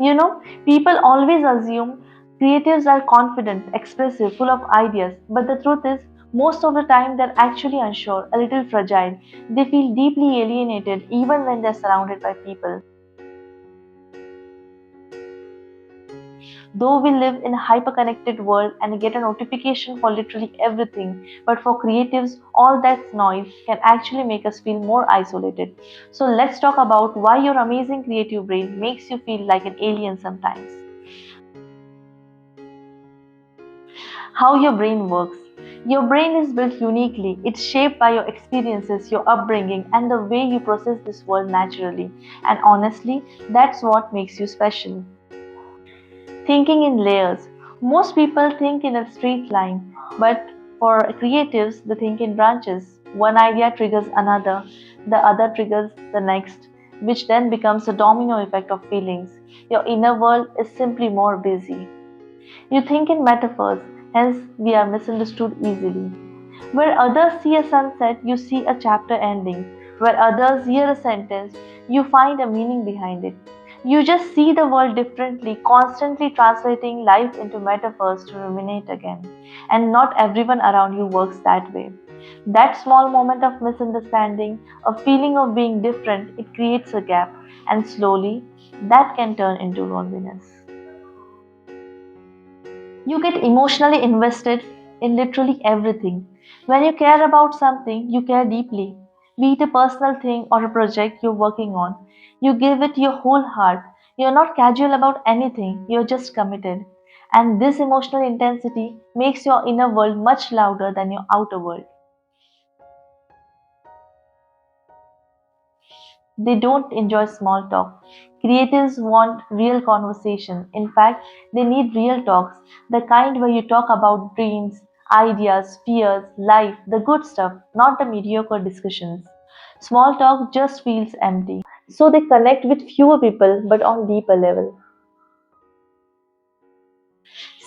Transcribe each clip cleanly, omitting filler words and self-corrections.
People always assume creatives are confident, expressive, full of ideas, but the truth is, most of the time they're actually unsure, a little fragile. They feel deeply alienated even when they're surrounded by people. Though we live in a hyper-connected world and get a notification for literally everything, but for creatives, all that noise can actually make us feel more isolated. So let's talk about why your amazing creative brain makes you feel like an alien sometimes. How your brain works. Your brain is built uniquely. It's shaped by your experiences, your upbringing, and the way you process this world naturally. And honestly, that's what makes you special. Thinking in layers. Most people think in a straight line, but for creatives, they think in branches. One idea triggers another, the other triggers the next, which then becomes a domino effect of feelings. Your inner world is simply more busy. You think in metaphors, hence, we are misunderstood easily. Where others see a sunset, you see a chapter ending. Where others hear a sentence, you find a meaning behind it. You just see the world differently, constantly translating life into metaphors to ruminate again. And not everyone around you works that way. That small moment of misunderstanding, a feeling of being different, it creates a gap. And slowly, that can turn into loneliness. You get emotionally invested in literally everything. When you care about something, you care deeply. Be it a personal thing or a project you're working on, you give it your whole heart. You're not casual about anything, you're just committed. And this emotional intensity makes your inner world much louder than your outer world. They don't enjoy small talk. Creatives want real conversation. In fact, they need real talks, the kind where you talk about dreams, ideas, fears, life, the good stuff, not the mediocre discussions. Small talk just feels empty. So they connect with fewer people but on deeper level.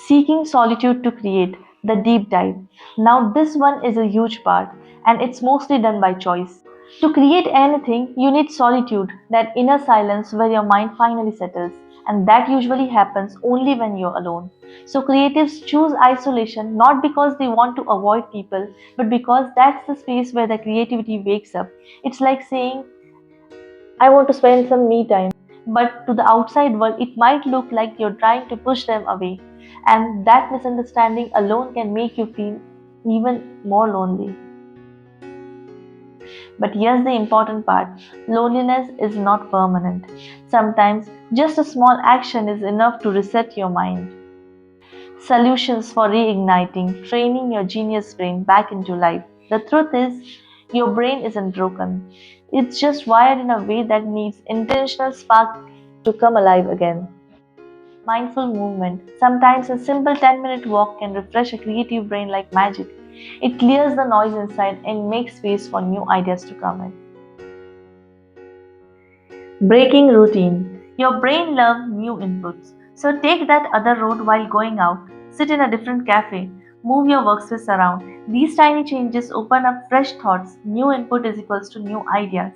Seeking solitude to create, the deep dive. Now, this one is a huge part, and it's mostly done by choice. To create anything, you need solitude, that inner silence where your mind finally settles, and that usually happens only when you're alone. So, creatives choose isolation not because they want to avoid people, but because that's the space where the creativity wakes up. It's like saying, I want to spend some me time, but to the outside world, it might look like you're trying to push them away, and that misunderstanding alone can make you feel even more lonely. But here's the important part, loneliness is not permanent. Sometimes just a small action is enough to reset your mind. Solutions for reigniting, training your genius brain back into life. The truth is, your brain isn't broken. It's just wired in a way that needs intentional spark to come alive again. Mindful movement. Sometimes a simple 10-minute walk can refresh a creative brain like magic. It clears the noise inside and makes space for new ideas to come in. Breaking routine. Your brain loves new inputs. So take that other road while going out. Sit in a different cafe. Move your workspace around. These tiny changes open up fresh thoughts. New input is equals to new ideas.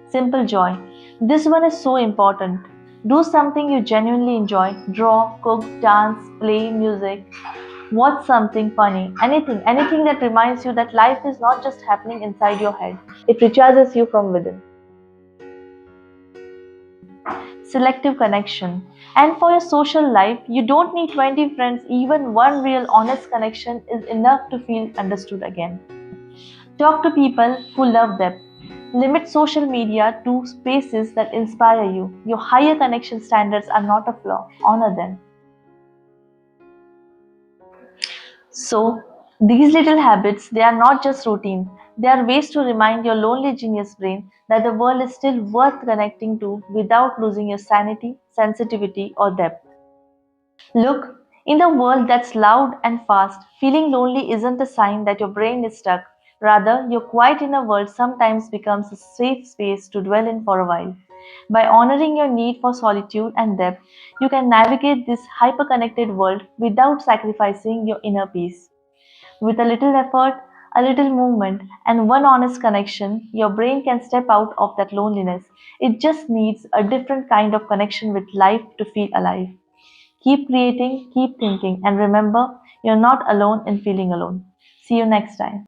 Simple joy. This one is so important. Do something you genuinely enjoy. Draw, cook, dance, play music. Watch something funny. Anything that reminds you that life is not just happening inside your head. It recharges you from within. Selective connection. And for your social life, you don't need 20 friends, even one real honest connection is enough to feel understood again. Talk to people who love depth. Limit social media to spaces that inspire you. Your higher connection standards are not a flaw. Honor them. So, these little habits, they are not just routine. They are ways to remind your lonely genius brain that the world is still worth connecting to without losing your sanity, sensitivity, or depth. Look, in the world that's loud and fast, feeling lonely isn't a sign that your brain is stuck. Rather, your quiet inner world sometimes becomes a safe space to dwell in for a while. By honoring your need for solitude and depth, you can navigate this hyper-connected world without sacrificing your inner peace. With a little effort, a little movement, and one honest connection, your brain can step out of that loneliness. It just needs a different kind of connection with life to feel alive. Keep creating, keep thinking, and remember, you're not alone in feeling alone. See you next time.